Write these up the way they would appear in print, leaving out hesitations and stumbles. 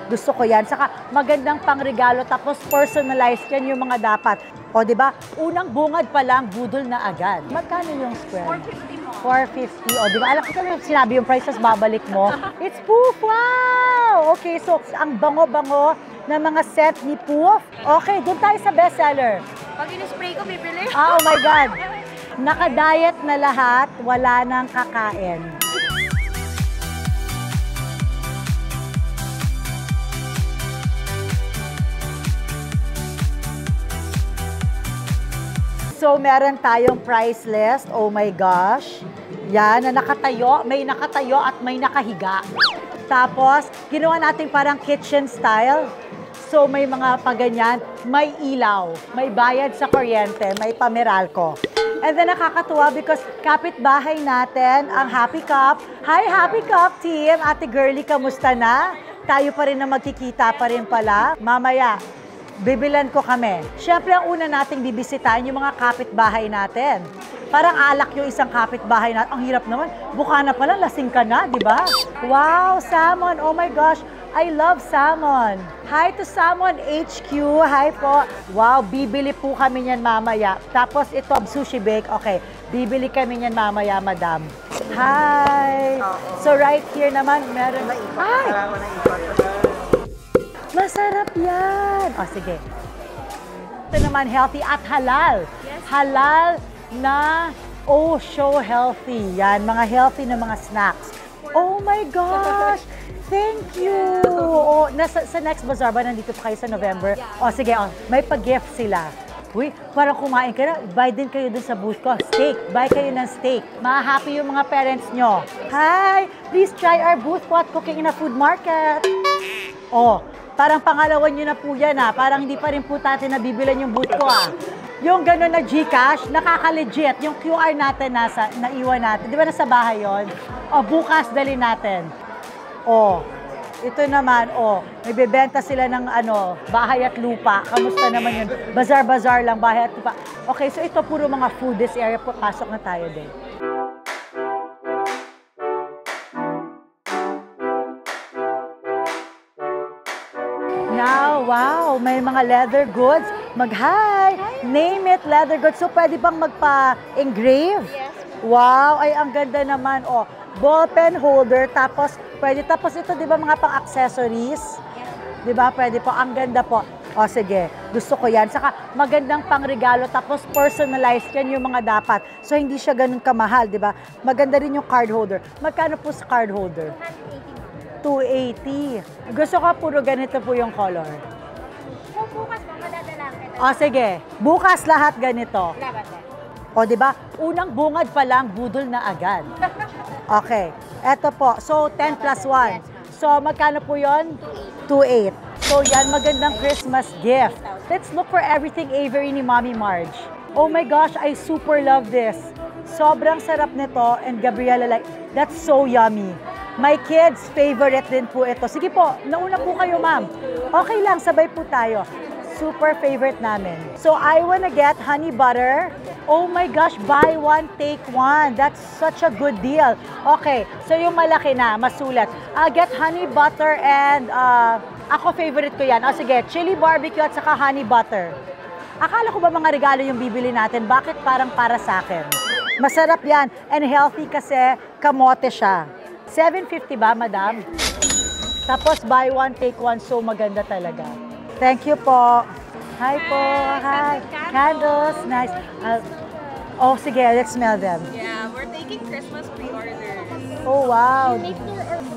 Gusto ko yan. Saka magandang pangregalo tapos personalized yan yung mga dapat. O, di ba? Unang bungad pa lang, budol na agad. Magkano yung square? 450 mo. 450. O, di ba? Alam ko na sinabi yung price, tapos babalik mo. It's Poof! Wow! Okay, so ang bango-bango na mga set ni Poof. Okay, doon tayo sa bestseller. Pag in-spray ko, bibili. Oh my God! Naka-diet na lahat, wala nang kakain. So, meron tayong price list. Oh my gosh. Yan, na nakatayo. May nakatayo at may nakahiga. Tapos, ginawa natin parang kitchen style. So, may mga paganyan. May ilaw. May bayad sa kuryente. May pameralco. And then, nakakatuwa because kapitbahay natin, ang Happy Cup. Hi, Happy Cup team! Ate Girlie, kamusta na? Tayo pa rin na magkikita pa rin pala. Mamaya, bibilan ko kami. Siyempre, ang una nating bibisitahin yung mga kapitbahay natin. Parang alak yung isang kapitbahay natin. Ang hirap naman. Buka na pala, lasing ka na, di ba? Wow, salmon. Oh my gosh, I love salmon. Hi to Salmon HQ. Hi po. Wow, bibili po kami niyan mamaya. Tapos ito, sushi bake. Okay, bibili kami niyan mamaya, madam. Hi. So right here naman, meron. Ay! Masarap yan! O, sige. Ito naman, healthy at halal. Yes. Halal na, oh, so healthy. Yan, mga healthy na mga snacks. Oh my gosh! Thank you! Oh, sa next bazaar ba, nandito pa kayo sa November? O, sige, oh, may pag-gift sila. Uy, parang kumain ka na, buy din kayo dun sa booth ko. Steak, buy kayo ng steak. Mahahappy yung mga parents nyo. Hi! Please try our booth po at Cooking in a Food Market. Oh, parang pangalawan nyo na po yan ha. Parang hindi pa rin po natin nabibilan yung booth ko ha. Yung gano'n na GCash, nakaka-legit. Yung QR natin naiwan natin. Di ba nasa bahay yon? O, bukas dali natin. O, ito naman, may bebenta sila ng bahay at lupa. Kamusta naman yun? Bazar-bazar lang, bahay at lupa. Okay, so ito puro mga food this area. Pasok na tayo din. Now, wow, may mga leather goods. Mag-hi! Name it, leather goods. So, pwede bang magpa-engrave? Yes. Wow, ay ang ganda naman. Oh, ballpen holder, tapos ito, di ba, mga pang-accessories? Yes. Di ba, pwede po. Ang ganda po. O, sige, gusto ko yan. Saka, magandang pang-regalo, tapos personalized yan yung mga dapat. So, hindi siya ganun kamahal, di ba? Maganda rin yung card holder. Magkano po sa card holder? 280. Gusto ko puro ganito po yung color. Kung bukas mo, madadala kita. O, sige. Bukas lahat ganito. Lavender. O, di ba? Unang bungad pa lang, budol na agad. Okay. Eto po. So, 10 plus 1. So, magkano po yun? 2.8. So, yan, magandang Christmas gift. Let's look for everything Avery ni Mommy Marge. Oh my gosh, I super love this. Sobrang sarap nito. And Gabriela, like, that's so yummy. My kids' favorite din po ito. Sige po, nauna po kayo, ma'am. Okay lang, sabay po tayo. Super favorite namin. So, I wanna get honey butter. Oh my gosh, buy one, take one. That's such a good deal. Okay, so yung malaki na, masulat. I'll get honey butter and, ako favorite ko yan. O sige, chili barbecue at saka honey butter. Akala ko ba mga regalo yung bibili natin? Bakit parang para sa akin? Masarap yan. And healthy kasi kamote siya. 750 ba, madam? Tapos buy one, take one. So maganda talaga. Thank you po. Hi po. Hi. Candles. Nice. Oh, sige. Let's smell them. Yeah, we're taking Christmas pre-orders. Oh, wow.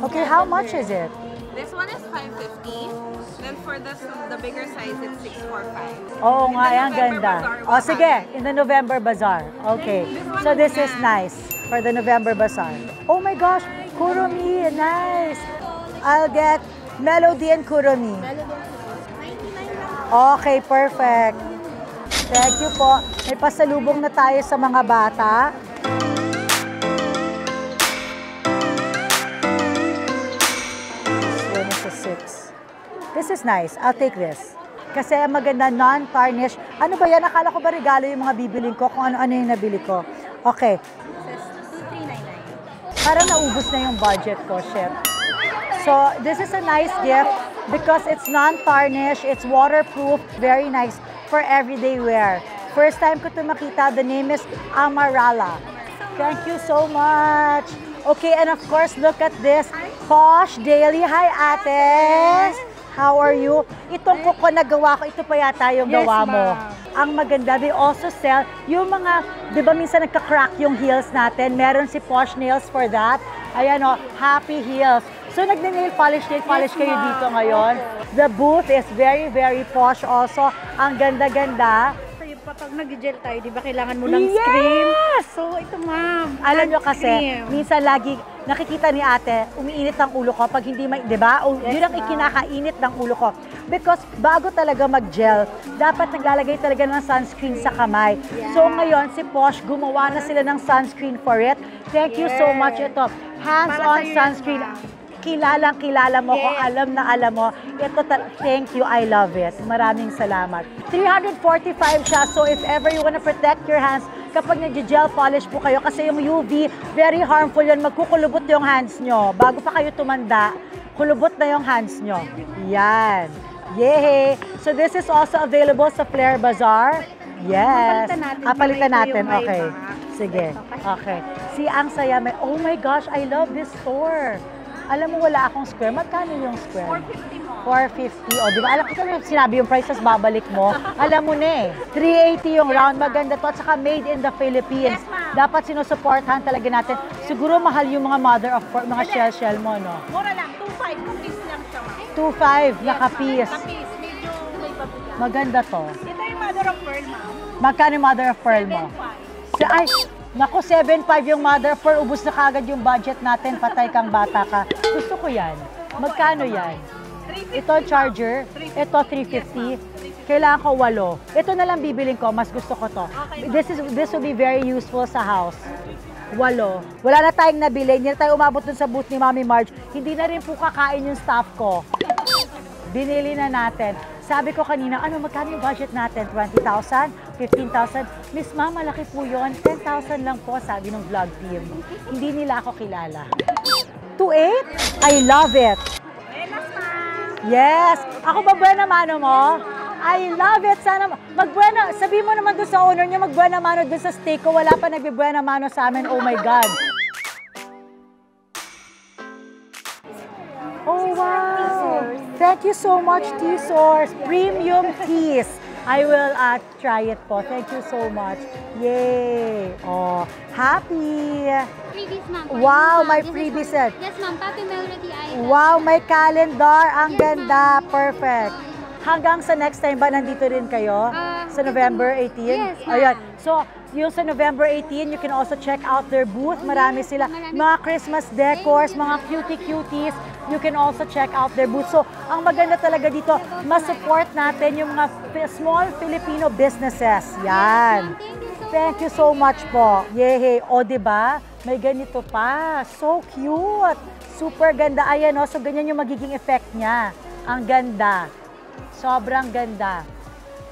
Okay, how much is it? This one is $5.50. Then for the bigger size, it's $6.45. Oo nga, ang ganda. Oh, sige. In the November Bazaar. Okay. So this is nice for the November Bazaar. Oh my gosh. Kuromi. Nice. I'll get Melody and Kuromi. Okay, perfect. Thank you po. May pasalubong na tayo sa mga bata. This is nice. I'll take this. Kasi maganda, non-tarnish. Ano ba yan? Akala ko ba regalo yung mga bibiling ko? Kung ano-ano yung nabili ko. Okay. This is $2,399. Parang naubos na yung budget ko, chef. So, this is a nice gift because it's non-tarnish, it's waterproof, very nice for everyday wear. First time ko ito makita, the name is Amarala. Thank you so much. Okay, and of course, look at this. Posh Daily. Hi, ate. How are you? Itong kuko na gawa ko, ito pa yata yung gawa mo. Ang maganda, they also sell yung mga, di ba minsan nagka-crack yung heels natin? Meron si Posh Nails for that. Ayan o, Happy Heels. So nail polish kayo dito ngayon. The booth is very, very posh also. Ang ganda-ganda. Pag nag-gel tayo, di ba kailangan mo ng scream? So, ito ma'am. Alam nyo kasi, minsan lagi nakikita ni ate, umiinit ang ulo ko pag hindi may, di ba? Yun ang ikinakainit ng ulo ko. Because bago talaga mag-gel, dapat naglalagay talaga ng sunscreen sa kamay. So ngayon, si Posh, gumawa na sila ng sunscreen for it. Thank you so much. Ito, hands-on sunscreen. Kilala mo ko, alam na alam mo. Ito, thank you, I love it. Maraming salamat. 345 siya, so if ever you wanna protect your hands, kapag nag-gel polish po kayo, kasi yung UV, very harmful yun, magkukulubot yung hands nyo. Bago pa kayo tumanda, kulubot na yung hands nyo. Yan. Yay! So this is also available sa Flair Bazaar. Yes. Palitan natin. Okay. Sige. Okay. See, ang saya. Oh my gosh, I love this store. Alam mo, wala akong square. Magkano yung square? 450. O, di ba? Alam ko na sinabi yung price, tapos babalik mo. Alam mo na eh. 380 yung round. Maganda to. At saka made in the Philippines. Dapat sinusuportahan talaga natin. Siguro mahal yung mga mother of pearl, mga shell mo, no? Mura lang. 2.5. Cookies lang siya, ma'am. 2.5 naka-piece. Kapis. Medyo may pabigat. Maganda to. Ito yung mother of pearl, ma'am. Magkano yung mother of pearl mo? 7.5. Ay, naku, 7.5 yung mother of pearl. Ubus na kagad yung budget natin. Patay kang bata ka. Gusto ko yan. Magkano yan? Ito charger. Ito 350. Kailangan ko 8. Ito na lang bibiling ko. Mas gusto ko to. This will be very useful sa house. 8. Wala na tayong nabili. Hindi na tayo umabot dun sa booth ni Mami Marge. Hindi na rin po kakain yung staff ko. Binili na natin. Sabi ko kanina, ano, magkano yung budget natin? 20,000? 15,000? Miss Ma, malaki po yun. 10,000 lang po, sabi ng vlog team. Hindi nila ako kilala. 2.8? I love it. Yes. Ako ba buena mano mo? I love it. Sana magbuena. Sabi mo naman doon sa owner niya, magbuena mano doon sa steak ko. Wala pa nagbibuena mano sa amin. Oh my God. Oh, wow. Thank you so much, Tea Source. Premium teas. I will try it po. Thank you so much. Yay. Oh, happy. Freebies, ma'am. Wow, my freebies set. Yes, ma'am. Papi Melody item. Wow, may calendar. Ang ganda. Perfect. Hanggang sa next time ba nandito rin kayo? Sa November 18? Yes, ma'am. Ayan. So, yung sa November 18, you can also check out their booth. Marami sila. Mga Christmas decors, mga cuties. You can also check out their booth. So, ang maganda talaga dito, ma-support natin yung mga small Filipino businesses. Yan. Thank you so much po. Yehey. O, diba? May ganito pa. So cute. Super ganda. Ayan, o. So, ganyan yung magiging effect niya. Ang ganda. Sobrang ganda.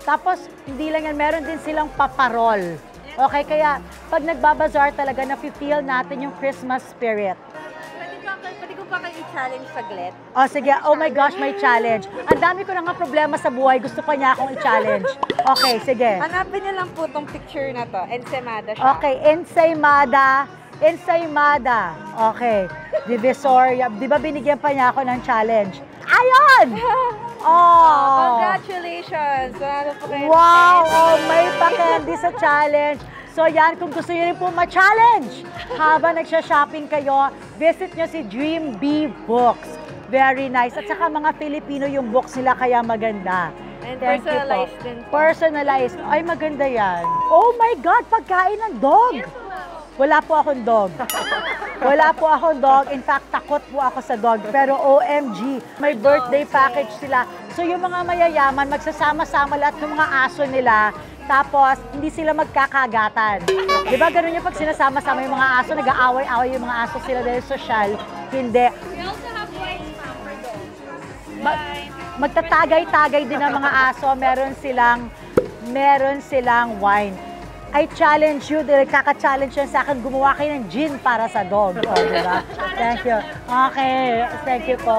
Tapos, hindi lang yan. Meron din silang paparol. Okay, kaya pag nagbabazar talaga, na-feel natin yung Christmas spirit. Pwede ko pa kayo i-challenge saglit? Oh, sige. Oh my gosh, may challenge. Ang dami ko na nga problema sa buhay. Gusto pa niya akong i-challenge. Okay, sige. Hanapin niyo lang po tong picture na to. Ensaymada siya. Okay, ensaymada. Ensaymada. Okay. Divisoria. Di ba binigyan pa niya ako ng challenge? Ayun! Oh! Congratulations! Ano po kayo? Wow! Oh, may pa-candy sa challenge. So yan, kung gusto nyo rin po ma-challenge, habang nagsha-shopping kayo, visit nyo si Dream Bee Books. Very nice. At saka mga Filipino yung books nila, kaya maganda. And Thank personalized you po. din po. Personalized. Ay, maganda yan. Oh my God! Pagkain ng dog! Wala po akong dog. Wala po akong dog. In fact, takot po ako sa dog. Pero OMG, may birthday package sila. So yung mga mayayaman, magsasama-sama lahat ng mga aso nila. Tapos, hindi sila magkakagatan. Di ba ganun yung pag sinasama-sama yung mga aso, nag-aaway-aaway yung mga aso sila dahil social. Hindi. We also have wines, ma'am, for dogs. Magtatagay-tagay din ang mga aso. Meron silang wine. I challenge you, kaka-challenge yan sa akin, gumawa kayo ng gin para sa dog. O, diba? Thank you. Okay, thank you po.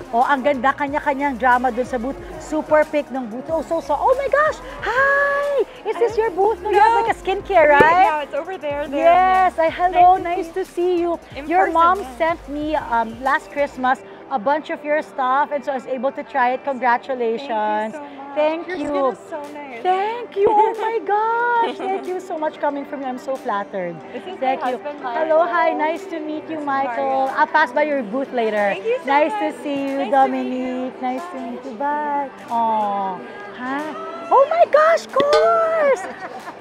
Oh, ang ganda, kanya-kanyang drama dun sa booth. Super pick ng booth. Oh, oh my gosh! Hi! Is this your booth? No, you have like a skincare, right? Yeah, it's over there. Yes, hello, nice to see you. In Your person, mom yeah. sent me last Christmas a bunch of your stuff, and so I was able to try it. Congratulations. Thank Thank you you. so much. Your skin is so nice. Thank you. Oh my gosh. Thank you so much coming from you. I'm so flattered. This is Thank my you. husband, Hello, Michael. hi. Nice to meet you, Michael. I'll pass by your booth later. Thank you so nice much. to see you, Nice to meet Dominique. Nice to meet you. Bye. Oh, hi. Oh my gosh, Kors!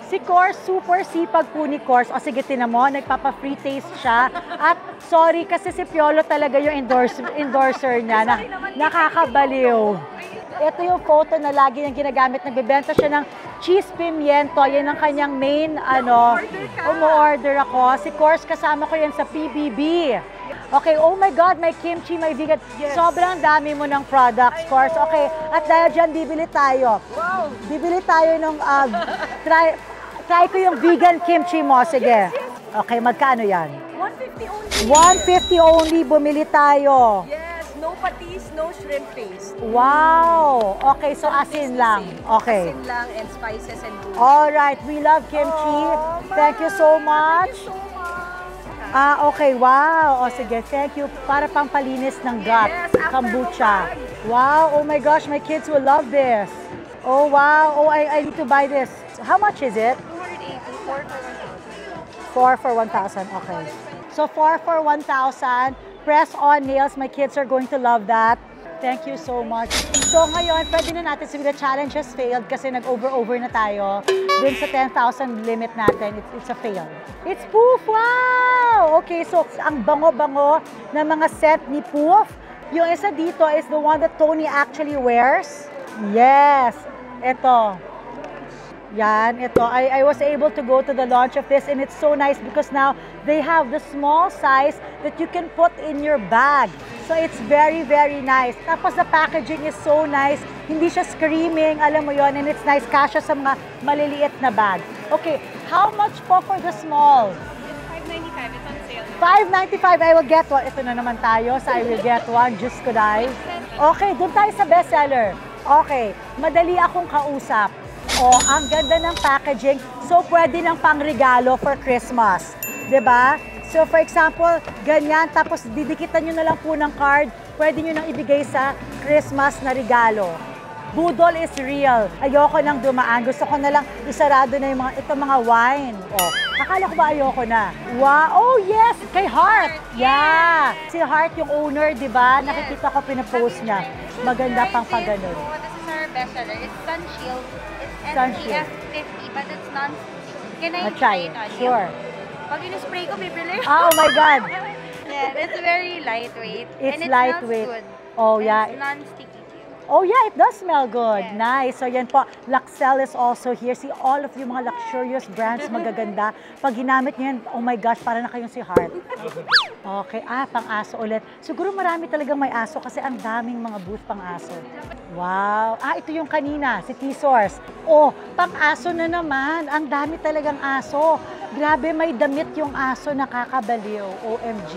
Si Kors, super sipag po ni Kors. O sige, tinan mo, nagpapa-free taste siya. At sorry, kasi si Piolo talaga yung endorser niya. Nakakabaliw. Ito yung photo na lagi niyang ginagamit. Nagbebenta siya ng cheese pimiento. Yan ang kanyang main, umu-order ako. Si Kors, kasama ko yan sa PBB. Okay, oh my God, may kimchi, may vegan. Sobrang dami mo ng products, Kors. Okay, at dahil dyan, bibili tayo. Wow! Bibili tayo ng, try ko yung vegan kimchi mo. Sige. Okay, magkano yan? 150 only. 150 only, bumili tayo. Yes, no patis, no shrimp paste. Wow! Okay, so asin lang. Okay. Asin lang and spices and food. All right, we love kimchi. Thank you so much. Okay, wow. O sige, thank you. Para pang palinis ng gut. Yes, after Kombucha. mukbang. Wow, oh my gosh, my kids will love this. Oh wow, oh I need to buy this. How much is it? 280, 4 for 1,000, okay. So 4 for 1,000, press-on nails. My kids are going to love that. Thank you so much. So ngayon, pwede na natin sabihin the challenge has failed kasi nag-over na tayo. Dun sa 10,000 limit natin, it's a fail. It's Poof! Wow! Okay, so ang bango-bango na mga set ni Poof. Yung isa dito is the one that Tony actually wears. Yes! Ito. Yan, ito. I was able to go to the launch of this and it's so nice because now they have the small size that you can put in your bag. So it's very, very nice. Tapos the packaging is so nice. Hindi siya screaming, alam mo yon, and it's nice. Kasya sa mga maliliit na bag. Okay, how much po for the small? It's $5.95. It's on sale. $5.95, I will get one. Ito na naman tayo sa I will get one. Diyos ko dahil. Okay, doon tayo sa bestseller. Okay, madali akong kausap. Oh, ang ganda ng packaging. So, pwede ng pangregalo for Christmas. 'Di ba? So, for example, ganyan. Tapos, didikitan nyo na lang po ng card. Pwede nyo nang ibigay sa Christmas na regalo. Budol is real. Ayoko nang dumaan. Gusto ko na lang isarado na yung mga wine. Oh, akala ko ba ayoko na? Wow! Oh, yes! Kay Heart! Yeah! Si Heart yung owner, di ba? Nakikita ko pinapost niya. Maganda pang pagano'n. This is our bestseller. It's Sun Shield. It's Sun Shield. SPF 50, but it's non-sticky. Can I Try it it. on you? Sure. Pag in-spray ko, bibili. Oh my God! Yeah, it's very lightweight. It's and it lightweight. smells good. Oh, And yeah. It's non-sticky too. Oh yeah, it does smell good. Yes. Nice. So yan po, Luxel is also here. See all of you mga luxurious brands, magaganda. Pag ginamit niyo yan, oh my gosh, para na kayong si Heart. Okay, pang-aso ulit. Siguro marami talagang may aso kasi ang daming mga booth pang-aso. Wow. Ito yung kanina, si T-Source. Oh, pang-aso na naman. Ang dami talagang aso. Grabe, may damit yung aso, nakakabaliw. OMG.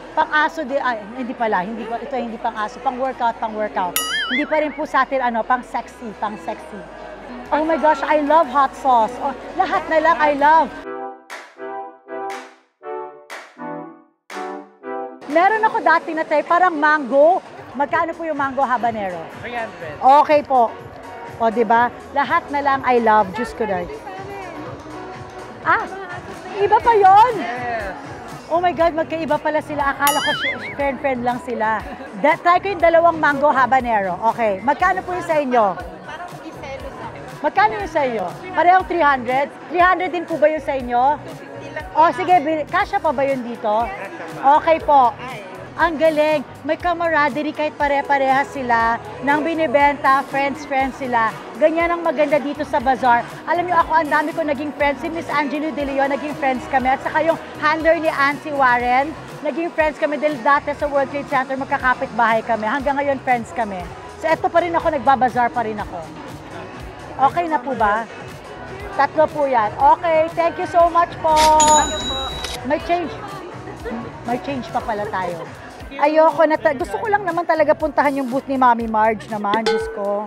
Pang-aso din, hindi pala, ito hindi pang-aso, pang-workout. Hindi pa rin po sa atin, pang-sexy. Oh my gosh, I love hot sauce. Oh, lahat na lang I love. Meron ako dati na try, parang mango. Magkano po yung mango habanero? 300. Okay po. O, diba? Lahat na lang I love. Diyos ko dahil. Iba pa yon. Yes. Oh my God, magkaiba pala sila. Akala ko friend lang sila. Try ko yung dalawang mango habanero. Okay. Magkano po yung sa inyo? Parang giselos ako. Magkano yung sa inyo? Parehong 300? 300 din po ba yung sa inyo? Oh, sige. Kasya pa ba yun dito? Okay po. Ang galing. May camaraderie kahit pare-parehas sila. Nang binibenta, friends sila. Ganyan ang maganda dito sa bazaar. Alam niyo ako, ang dami ko naging friends. Si Miss Angelo De Leon, naging friends kami. At saka yung handler ni Ancy Warren, naging friends kami dahil dati sa World Trade Center, magkakapit bahay kami. Hanggang ngayon, friends kami. So, eto pa rin ako, nagbabazar pa rin ako. Okay na po ba? Tatlo po yan. Okay, thank you so much po. May change. May change pa pala tayo. ayoko na, gusto ko lang naman talaga puntahan yung booth ni Mami Marge naman, Diyos ko.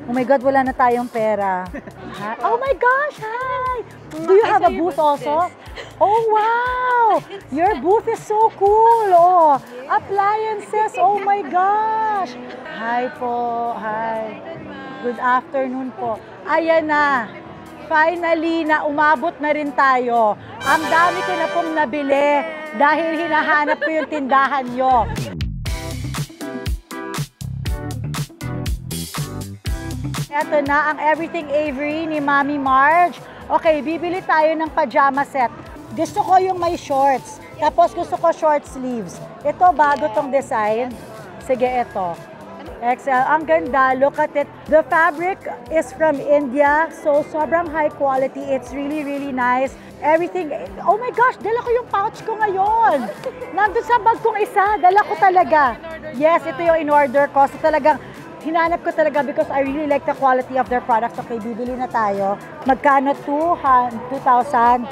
Oh my God, wala na tayong pera. Oh my gosh, hi! Do you have a booth also? Oh wow! Your booth is so cool. Oh, appliances. Oh my gosh. Hi po. Hi. Good afternoon po. Ayan na. Finally, na umabot na rin tayo. Ang dami ko na pong nabili dahil hinahanap ko yung tindahan nyo. Ito na ang Everything Avery ni Mami Marge. Okay, bibili tayo ng pajama set. Gusto ko yung may shorts. Tapos gusto ko short sleeves. Ito, bago tong design. Sige, ito. XL. Ang ganda. Look at it. The fabric is from India. So, sobrang high quality. It's really, really nice. Everything. Oh my gosh, dala ko yung pouch ko ngayon. Nandun sa bag kong isa. Dala ko talaga. Yes, ito yung in-order ko. So, talagang hinanap ko talaga because I really like the quality of their products. Okay, bibili na tayo. Magkano? 2,000?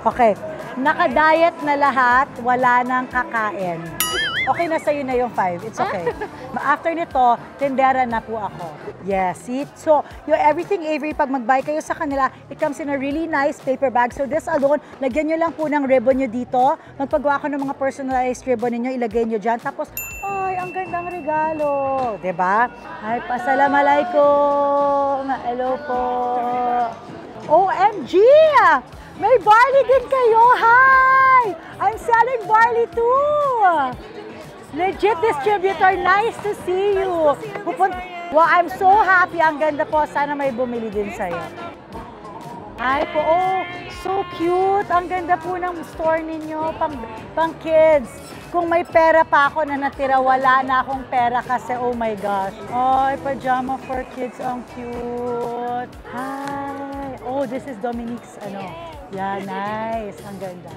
Okay. Naka-diet na lahat. Wala nang kakain. Okay na sa'yo na yung 5. It's okay. After nito, tendera na po ako. Yes, see? So, yung Everything Avery, pag mag-buy kayo sa kanila, it comes in a really nice paper bag. So, this alone, lagyan nyo lang po ng ribbon nyo dito. Magpagawa ko ng mga personalized ribbon ninyo, ilagay nyo dyan. Tapos, ay, ang gandang regalo. Diba? Ay, pasalamalaikum. Hello po. OMG! May barley din kayo. Hi! I'm selling barley too. Legit distributor. Nice to see you. Well, I'm so happy. Ang ganda po. Sana may bumili din sa'yo. Ay po. Oh, so cute. Ang ganda po ng store ninyo. Pang kids. Kung may pera pa ako na natira, wala na akong pera kasi oh my gosh. Ay, pajama for kids. Ang cute. Hi. Oh, this is Dominique's ano. Yeah, nice. Ang ganda.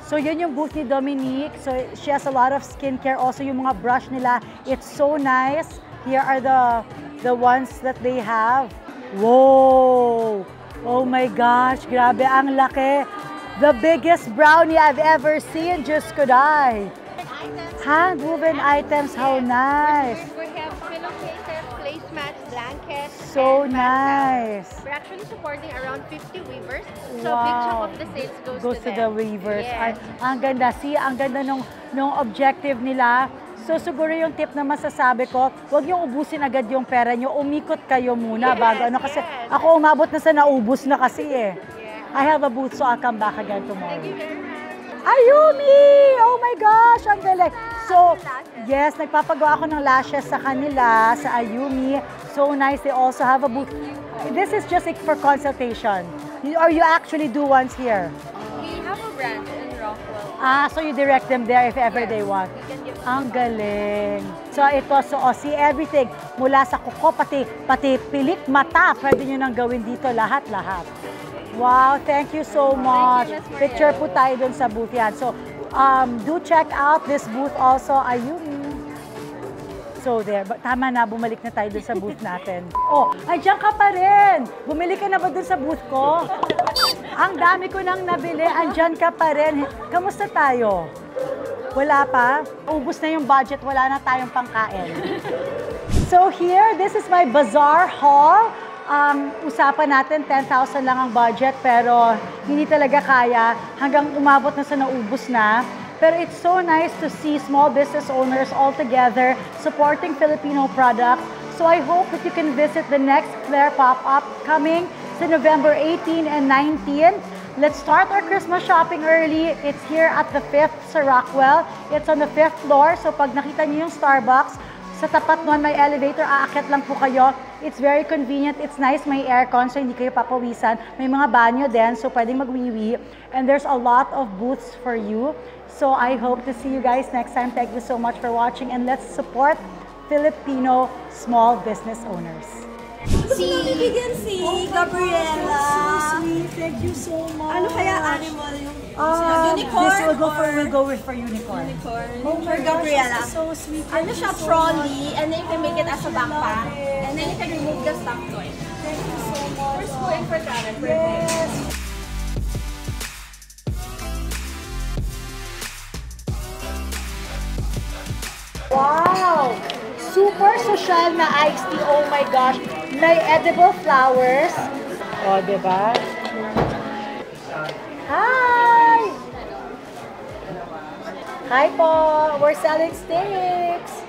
So, yun yung booth ni Dominique. So, she has a lot of skincare. Also, yung mga brush nila, it's so nice. Here are the ones that they have. Whoa! Oh my gosh, grabe, ang laki. The biggest brownie I've ever seen, just could I. Hand-woven items, how nice. We have pillowcases, placemats, blankets. So and nice. We're actually supporting around 50 weavers. So Wow. big chunk of the sales goes to to the them. weavers. Yes. Ay, ang ganda. See, ang ganda nung objective nila. So siguro yung tip na masasabi ko, huwag yung ubusin agad yung pera nyo. Umikot kayo muna bago ano. Kasi ako umabot na sa naubos na kasi eh. I have a booth so I'll come back again tomorrow. Thank you very much. Ayumi! Oh my gosh, ang galing. So, yes, nagpapagawa ako ng lashes sa kanila, sa Ayumi. So nice, they also have a booth. This is just for consultation. Or you actually do ones here? We have a branch in Rockwell. So you direct them there if ever they want. Ang galing. So ito, see everything. Mula sa kuko, pati pilik mata, pwede nyo nang gawin dito, lahat-lahat. Wow, thank you so much. Picture po tayo dun sa booth yan. So, do check out this booth also, Ayumi. So there, tama na, bumalik na tayo dun sa booth natin. Oh, andyan ka pa rin. Bumili ka na ba dun sa booth ko? Ang dami ko nang nabili, andyan ka pa rin. Kamusta tayo? Wala pa? Ubus na yung budget, wala na tayong pangkain. So here, this is my bazaar haul. Usapan natin, 10,000 lang ang budget, pero hindi talaga kaya hanggang umabot na sa naubos na. Pero it's so nice to see small business owners all together supporting Filipino products. So I hope that you can visit the next Claire pop-up coming sa November 18 and 19. Let's start our Christmas shopping early. It's here at the 5th sa Rockwell. It's on the 5th floor, so pag nakita niyo yung Starbucks, sa tapat nun may elevator, aakyat lang po kayo. It's very convenient. It's nice, may aircon, so hindi kayo papawisan. May mga banyo din, so pwedeng magwiwi. And there's a lot of booths for you. So I hope to see you guys next time. Thank you so much for watching, and let's support Filipino small business owners. Bibigyan si Gabriela. So sweet. Thank you so much. Ano kaya animal yung unicorn? This will go for unicorn. Oh for Gabriela. So sweet. Ano siya, trolley, and then you can make it as a backpack. And then you can remove the stuff toy. Thank you so much. For school and for Karen. Yes. Wow! Super social na iced tea. Oh my gosh. May edible flowers. O, diba? Hi! Hi po! We're selling sticks!